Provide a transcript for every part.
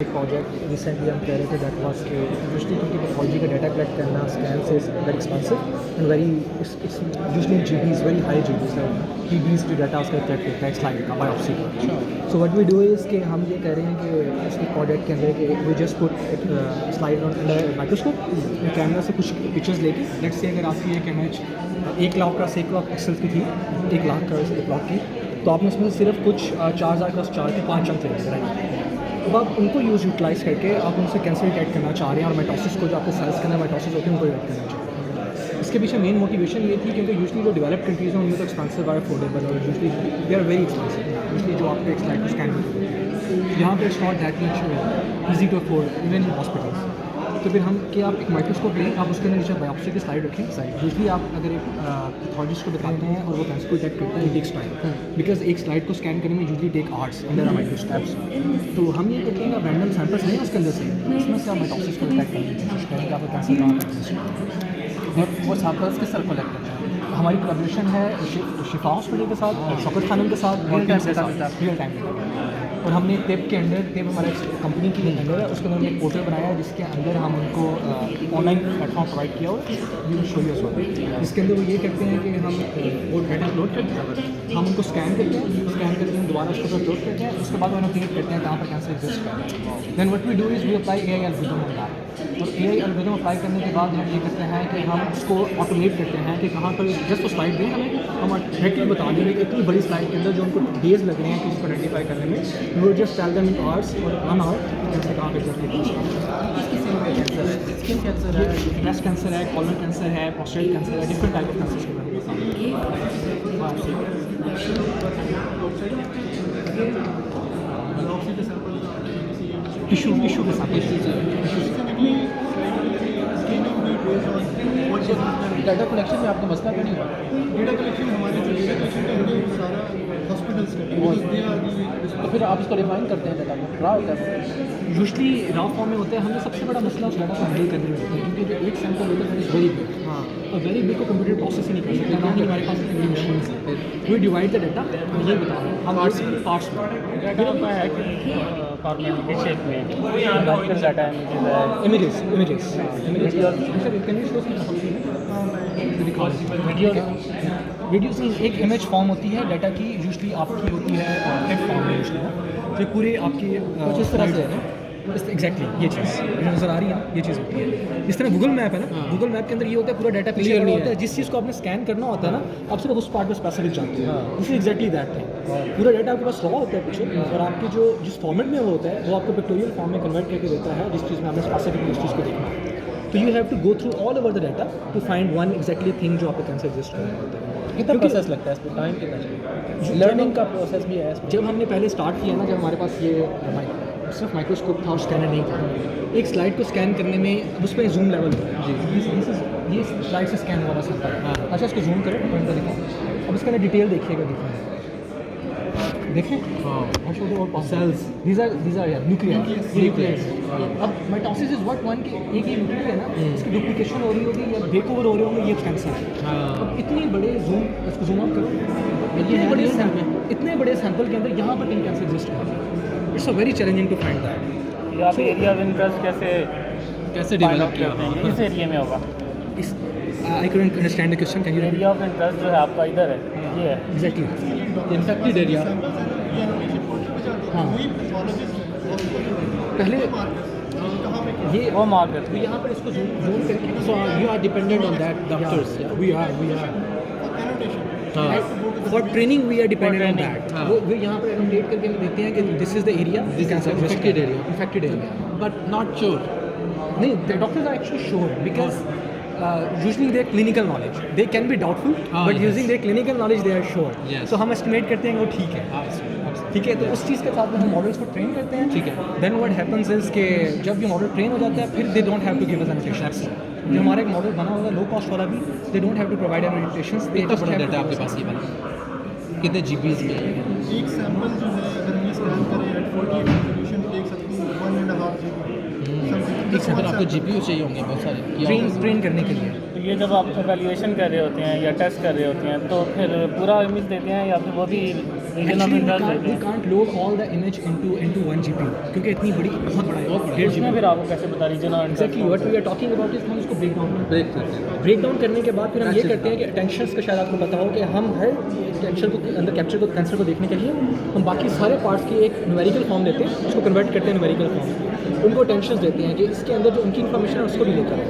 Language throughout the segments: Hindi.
एक प्रोजेक्ट रिसेंटली हम कह रहे थे दैट वाज कि यूजली क्योंकि पैथोलॉजी का डाटा कलेक्ट करना स्कैन से very expensive and very its usually GBs very high GBs PBs जो डाटा उसका कलेक्ट करता है स्लाइड का बायोप्सी का। So what we do is कि हम ये कह रहे हैं कि उसके प्रोजेक्ट के अंदर कि we just put slide on microscope camera से कुछ पिक्चर्स लेके लेट्स से अगर आपकी एक इमेज 1 लाख का 1 लाख पिक्सल्स की थी 1 लाख का 1 लाख की, तो आपने उसमें से सिर्फ कुछ 4000 के 5 चंक ले रहे। अब आप उनको यूटिलाइज़ करके आप उनसे कैंसर डिटेक्ट करना चाह रहे हैं और माइटोसिस को जो आपके सेल्स के अंदर माइटोसिस होती है उनको डिटेक्ट करना चाह रहे हैं। इसके पीछे मेन मोटिवेशन ये थी क्योंकि यूजली जो डेवलप्ड कंट्रीज़ हैं उनमें तो एक्सपेंसिव और अफोर्डेबल और usually they are very expensive. Usually जो आपको एक स्लाइड को स्कैन करते हैं यहाँ पर it's not that much easy to afford even in hospitals. तो फिर हम कि आप एक माइक्रोस्कोप लें, आप उसके अंदर नीचे बायोप्सी की स्लाइड रखें साइड। यूजली आप अगर एक पैथोलॉजिस्ट को बताते हैं और वो कैंसर को डिटेक्ट करते हैं टेक्स टाइम बिकॉज एक स्लाइड को स्कैन करने में usually take hours under microscopes. तो हम ये करते हैं आप रैंडम सैंपल्स लें उसके अंदर से उसमें से आप माइटोसिस को डिटेक्ट करने की कोशिश करें कि आपका कैंसर कहाँ पर एग्जिस्ट। और वो सैंपल्स किस तरह कलेक्ट करते हैं? हमारी कोलैबोरेशन है शिफा हॉस्पिटल के साथ, शौकत खानम के साथ, रियल टाइम। और हमने टेप के अंदर टेप हमारा कंपनी की अंदर है उसके अंदर एक पोर्टल बनाया है जिसके अंदर हम उनको ऑनलाइन प्लेटफॉर्म प्रोवाइड किया और यू शो यू जिसके अंदर वो ये कहते हैं कि हम वो डाटा अपलोड करते हैं, हम उनको स्कैन करते हैं दोबारा उसको अपलोड करते हैं, उसके बाद उन्हें क्लिक करते हैं कहाँ पर कैंसर एग्जिस्ट कर रहा है। Then what we do is we apply AI algorithm on that. और AI एल्गोरिथम अप्लाई करने के बाद हम ये करते हैं कि हम उसको ऑटोमेट करते हैं कि कहाँ पर जस्ट वो स्लाइड दें हमें, हम डायरेक्टली बता देंगे कि इतनी बड़ी स्लाइड के अंदर जो उनको डेज लग रहे हैं कि उसको आइडेंटिफाई करने में, we just tell them in hours और 1 आवर कैंसर कहाँ पे स्किन कैंसर है, ब्रेस्ट कैंसर है, कॉलर कैंसर है, प्रोस्टेट कैंसर है, डिफरेंट टाइप ऑफ कैंसर के बारे में टिश्यू के साथ डाटा कलेक्शन में आपका मसला क्यों नहीं हुआ? डेटा कलेक्शन हमारे जो डेटा कलेक्शन का है वो सारा हॉस्पिटल्स का तो फिर आप इसको रिफाइन करते हैं डाटा को रॉ होता है यूजली रॉ फॉर्म में होते हैं। हमें सबसे बड़ा मसला उस डाटा को हैंडल करने में होता है क्योंकि जो एक सैंपल होता है इज़ वेरी बिग। हाँ, और वेरी बिग को कंप्यूटर प्रोसेस ही नहीं कर सकता ना ही हमारे पास इतनी मशीन है। वी डिवाइड द डाटा, ये बता रहे हैं हम पार्ट्स में डाटा होता है कि फॉर्मेट के शेप में डाटा इमेजेस वीडियो से एक इमेज फॉर्म होती है डाटा की, यूजली आपकी होती है टेक्स्ट फॉर्म में यूजली है, तो पूरे आपकी कुछ इस तरह से है एग्जैक्टली ये चीज़ नज़र आ रही है, ये चीज़ होती है। इस तरह गूगल मैप है ना, गूगल मैप के अंदर ये होता है पूरा डाटा क्लियर नहीं होता है, जिस चीज़ को आपने स्कैन करना होता है ना आप सिर्फ उस पार्ट पर स्पेसिफिक जानते हैं। This is exactly that thing. पूरा डाटा आपके पास रॉ होता है पीछे और आपकी जो जिस फॉर्मेट में वो होता है वो आपको पिक्टोरियल फॉर्म में कन्वर्ट करके देता है जिस चीज़ में आपने स्पेसिफिक उस चीज़ को देखना है। तो you have to go through all over the data to find one exactly thing जो आपका कैंसर एग्जिस्ट कर रहा होता है। कितना प्रोसेस लगता है इसमें? टाइम कितना चाहिए? लर्निंग का प्रोसेस भी है इसमें? जब हमने पहले स्टार्ट किया ना, जब हमारे पास ये सिर्फ माइक्रोस्कोप था और स्कैनर नहीं था, एक स्लाइड को स्कैन करने में अब उस पर जूम लेवल था जी, ये स्लाइड से स्कैन हुआ था। हाँ, अच्छा इसको जूम करें पॉइंट पर दिखाओ, अब इसका डिटेल देखिएगा, देखें हाँ सेल्स दीज आर न्यूक्लियस। अब माइटोसिस इज व्हाट वन के एक ही न्यूक्लियस है ना, इसकी डुप्लीकेशन हो रही होगी या ब्रेक ओवर हो रहे होंगे, ये कैंसर है। अब इतनी बड़े इसको जूम आउट करो, इतने बड़े सैंपल के अंदर यहाँ पर कहीं कैंसर एग्जिस्ट कर रहा है। It's a very challenging to find that. या फिर एरिया ऑफ इंटरेस्ट कैसे डेवलप किया? किस एरिया में होगा? इस I couldn't understand the question, can you repeat? Area of interest जो है आपका इधर है, ये है Exactly. Infected area. हाँ, पहले ये वो मार्कर तो यहाँ पर इसको जूम करके So you are dependent on that doctors? Yeah, we are. For training we are dependent on that. हाँ। वो यहाँ पर एनोटेट करके हमें देते हैं कि this is the area, This is infected area. But not sure. नहीं, the doctors are actually sure because using their clinical knowledge they can be doubtful but yes. Using their clinical knowledge they are sure. Yes. तो हम एस्टिमेट करते हैं कि वो ठीक है, ठीक है। तो उस चीज़ के साथ में हम मॉडल्स को ट्रेन करते हैं, ठीक है। देन व्हाट हैपेंस इज कि जब ये मॉडल ट्रेन हो जाता है फिर they don't have to give us annotations. जो हमारा एक मॉडल बना होगा लो कॉस्ट वाला भी, they don't have to provide annotations. दे कितना बड़ा डाटा आपके पास ये वाला? कितने जीबीज में? एक सैंपल जो है अगर हम ये स्कैन करें एट 48 रेजोल्यूशन टेक सकती है 1.5 GB। एक सैंपल आपको जीपीयू चाहिए होंगे बहुत सारे ट्रेन करने के लिए। तो ये जब आप वैल्यूएशन कर रहे होते हैं या टेस्ट कर रहे होते हैं तो फिर पूरा इमेज देते हैं या फिर वो भी reason of interest we can't load all the image into one GPU क्योंकि इतनी बड़ी बहुत बड़ा है, 1.5 इसमें GB। फिर आपको कैसे पता reason of exactly what we are talking about is हम इसको ब्रेक डाउन करने के बाद फिर हम ये करते हैं कि अटेंशंस का शायद आपको पता हो कि हम हर कैप्चर को अंदर कैंसर को देखने के लिए हम बाकी सारे पार्ट्स की एक न्यूमेरिकल फॉर्म लेते हैं, उसको कन्वर्ट करते हैं न्यूमेरिकल फॉर्म, उनको अटेंशंस देते हैं कि इसके अंदर जो उनकी इन्फॉर्मेशन है उसको भी लेकर आए,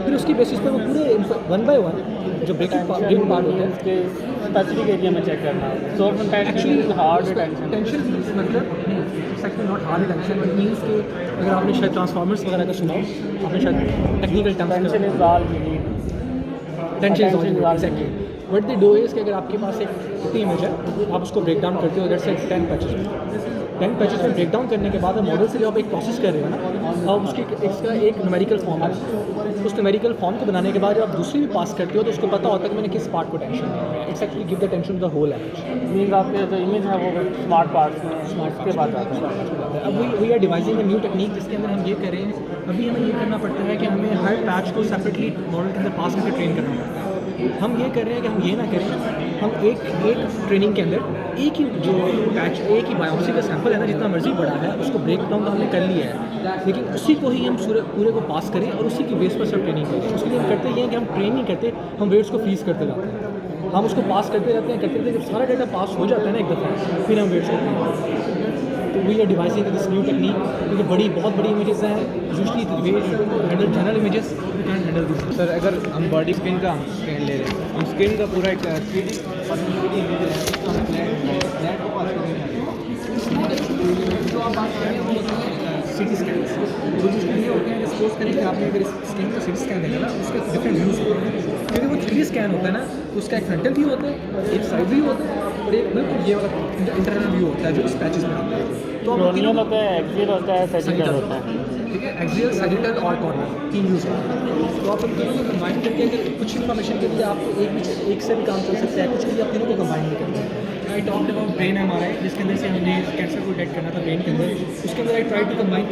फिर उसकी बेसिस पर वो पूरे वन बाय वन जो ब्रेकिंग पार्ट होता है इसके स्पेसिफिक एरिया में चेक करना source and actually hard tension tension मतलब actually not hard tension but means कि अगर आपने शायद ट्रांसफार्मर्स वगैरह का सुना हो, आपने शायद technical terms tension is all you need tension Attention is all exactly what the do is कि अगर आपके पास एक इतनी इमेज है आप उसको ब्रेक डाउन करते हो अगर से 10 पैचेस में ब्रेक डाउन करने के बाद मॉडल से जब आप एक प्रोसेस कर रहे हो ना और उसकी इसका एक न्यूमेरिकल फॉर्म है, उस न्यूमेरिकल फॉर्म को बनाने के बाद जब आप दूसरी भी पास करते हो तो उसको पता होता है कि मैंने किस पार्ट को टेंशन दिया है, actually give the tension to the whole image. Means आपके जो इमेज है वो स्मार्ट पार्ट्स में स्मार्ट के बाद आता है। अब we are devising a new technique जिसके अंदर हम ये कर रहे हैं, अभी हमें ये करना पड़ता है कि हमें हर पैच को सेपरेटली मॉडल के अंदर पास करके ट्रेन करना पड़ता है। हम ये कर रहे हैं कि हम ये ना करें, हम एक ट्रेनिंग के अंदर एक ही जो पैच एक ही बायोप्सी का सैंपल है ना जितना मर्जी बड़ा है उसको ब्रेक डाउन तो हमने कर लिया है, लेकिन उसी को ही हम पूरे को पास करें और उसी की बेस पर सब ट्रेनिंग करें। उसके लिए हम करते ये हैं कि हम ट्रेन नहीं करते, हम वेट्स को फ्रीज करते जाते हैं, हम उसको पास करते रहते हैं जब सारा डाटा पास हो जाता है ना एक दफ़ा फिर हम वेट्स को ट्रेन करते हैं। तो we are devising this new technique क्योंकि बहुत बड़ी इमेजेस हैं, usually handle general images we can handle this. Sir अगर हम बॉडी स्किन का स्कैन ले रहे हैं, हम स्किन का पूरा एक 3D इमेज जो आप बात कर रहे हो सिटी स्कैन, तो जिसमें ये होते हैं कि सपोज करें कि आपने अगर इस स्कैन का सिटी स्कैन देखा ना उसके डिफरेंट व्यूज़ होते हैं, क्योंकि वो 3D स्कैन होता है ना तो उसका एक फ्रंटल व्यू होता है, एक साइड व्यू होता है और एक बिल्कुल ये वाला इंटरनल व्यू होता है जो इस पैचेस में आता है। तो आप क्रोनियल होता है, एक्सियल होता है, सैजिटल होता है, ठीक है, एक्सियल, सैजिटल और कॉर्नर 3 व्यूज़ होते हैं। तो आप इन तीनों को कंबाइन करके अगर कुछ इन्फॉर्मेशन के लिए आपको एक से भी काम चल सकता है, कुछ के लिए आप तीनों को कंबाइन नहीं करते हैं। I talked about brain MRI जिसके अंदर से हमने कैंसर को डिटेक्ट करना था ब्रेन के अंदर, उसके अंदर I try to combine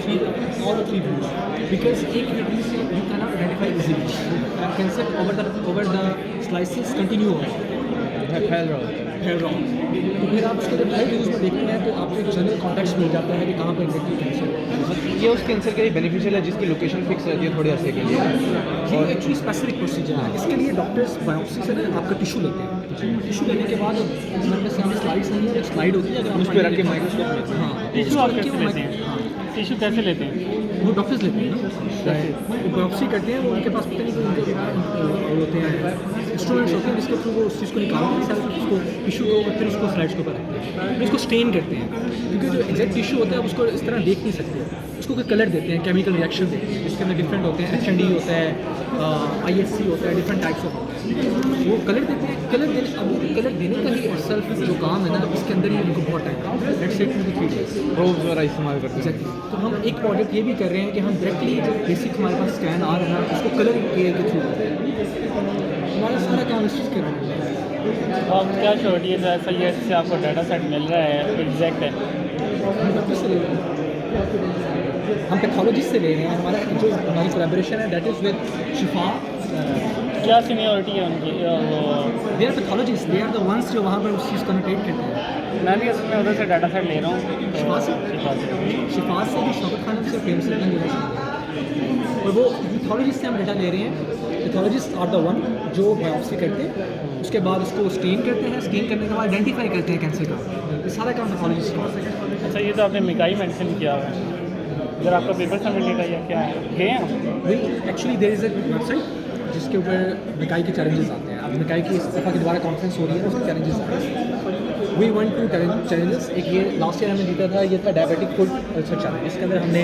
all the 3 views because एक वीडियो से you can not identify easily cancer over the slices continue हो फैल रहा हो। तो फिर आप उसके जब हर व्यूज़ में देखते हैं तो आपको एक जनरल कॉन्टेक्स्ट मिल जाता है कि कहाँ पर एग्जैक्टली कैंसर है। ये उस कैंसर के लिए बेनिफिशियल है जिसकी लोकेशन फिक्स रहती है थोड़े अर्से के लिए। ये एक्चुअली स्पेसिफिक प्रोसीजर है, इसके लिए डॉक्टर्स बायोप्सी से ना आपका टिशू लेते हैं, टिशू लेने के बाद हमारे पास सामने स्लाइड्स नहीं है, एक स्लाइड होती है अगर उस पर रख के माइक्रोस्कोप में हाँ टिश्यू आप कैसे लेते हैं? टिश्यू कैसे लेते हैं? वो डॉक्टर्स लेते हैं ना, वो बायोप्सी करते हैं, वो उनके पास पता नहीं कोई उनके होते हैं इंस्ट्रूमेंट्स होते हैं जिसके थ्रू वो उस चीज़ को निकालते हैं, उसको टिशू को और फिर उसको स्लाइड्स के ऊपर रखते हैं, फिर उसको स्टेन करते हैं क्योंकि जो एग्जैक्ट टिशू होता है आप उसको इस तरह देख नहीं सकते, उसको कोई कलर देते हैं, केमिकल रिएक्शन देते हैं जिसके अंदर डिफरेंट होते हैं, HND होता है, ISC होता है, डिफरेंट टाइप्स ऑफ होते हैं, वो कलर देते हैं। कलर देने का ही सेल्फ जो काम है ना इसके अंदर ही उनको बहुत time let's say 2 to 3 days probes वगैरह इस्तेमाल करते हैं। एग्जैक्टली। तो हम एक प्रोजेक्ट ये भी कर रहे हैं कि हम डायरेक्टली जो बेसिक हमारे पास स्कैन आ रहा है उसको कलर AI के थ्रू करते हैं, हमारा सारा काम इस चीज़ के रहा है। और क्या श्योरिटी है ऐसा ये से आपको डाटा सेट मिल रहा है एग्जैक्ट है? हम डॉक्टर से ले रहे हैं, हम पैथोलॉजिस्ट से ले रहे हैं, हमारा जो हमारी कोलैबोरेशन है दैट इज़ विद शिफा। क्या सीनियरिटी है उनकी? वो they are pathologist, they are the ones जो वहाँ पर उस चीज़ को नोटेट करते हैं। मैं भी असल में उधर से डाटा सेट ले रहा हूँ। शिफा से? शिफा से भी शौकत खान से प्रेम से नहीं लेना चाहिए, और वो पैथोलॉजिस्ट से हम डाटा ले रहे हैं। पैथोलॉजिस्ट आर द वन जो बायोप्सी करते हैं, उसके बाद उसको स्टेन करते हैं, स्टेन करने के बाद आइडेंटिफाई करते हैं कैंसर का, ये सारा काम पैथोलॉजिस्ट का है। अच्छा, ये तो आपने मिकाई मेंशन किया हुआ है, अगर आपका पेपर सबमिट है या क्या है? गए हैं we actually there is a website जिसके ऊपर मिकाई के चैलेंजेस आते हैं। अब मिकाई की इस दफ़ा की दोबारा कॉन्फ्रेंस हो रही है, उसके चैलेंजेस आते हैं। वी वांट टू चैलेंजेस, एक ये लास्ट ईयर हमने जीता था, ये था डायबिटिक फूड कल्चर चैलेंज, इसके अंदर हमने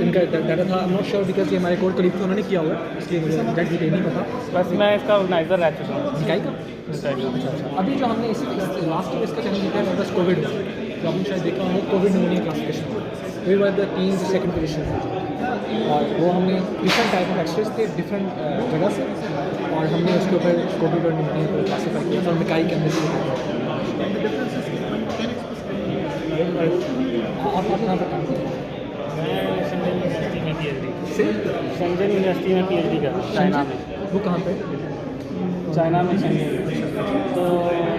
इनका डाटा था, I am not sure because ये हमारे कोर कलीग थे उन्होंने किया हुआ है, इसलिए मुझे एग्जैक्ट डिटेल नहीं पता। बस मैं इसका ऑर्गेनाइजर रह चुका हूँ। मिकाई का अभी जो हमने इस लास्ट ईयर इसका चैलेंज जीता है बस कोविड हुआ, तो आपने शायद देखा होगा covid pneumonia classification, we were the team second position, और वो हमने डिफरेंट टाइप ऑफ एक्सरेज थे डिफरेंट जगह से, और हमने उसके ऊपर कोविड और निमोनिया को क्लासीफाई किया था मिकाई के अंदर से। आप कहाँ पर काम करते हैं? मैं संजय यूनिवर्सिटी में PhD से संजय यूनिवर्सिटी में PhD कर रहा हूँ, चाइना में। वो कहाँ पे? चाइना में संजय तो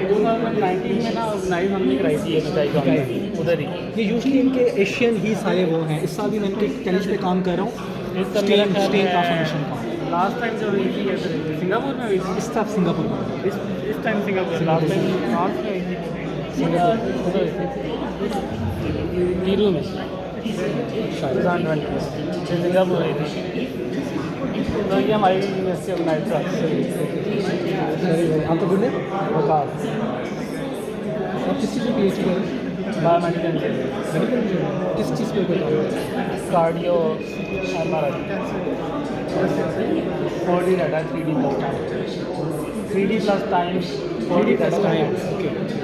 2019 में ना ऑर्गेनाइज हमने कराई थी MSI कॉन्फ्रेंस उधर ही। ये यूजली इनके एशियन ही सारे वो हैं। इस साल भी मैं इनके चैलेंज पे काम कर रहा हूँ, इस तरह मेरा ख्याल स्टेन है ट्रांसफॉर्मेशन का। लास्ट टाइम जो हुई थी सिंगापुर में हुई थी। इस तरफ सिंगापुर में। इस time Singapore, last time France में हुई थी, सिंगापुर उधर टीरू में 2020 में सिंगापुर हुई थी। तो ये हमारी यूनिवर्सिटी ऑर्गेनाइज था। आपका गुड नेम? वकास आप किस चीज़ में PhD कर रहे हैं? Biomedical engineer, medical engineer. किस चीज़ पे कोई काम है? Cardio MRI 4D data 3D plus time 4D First data time. Okay.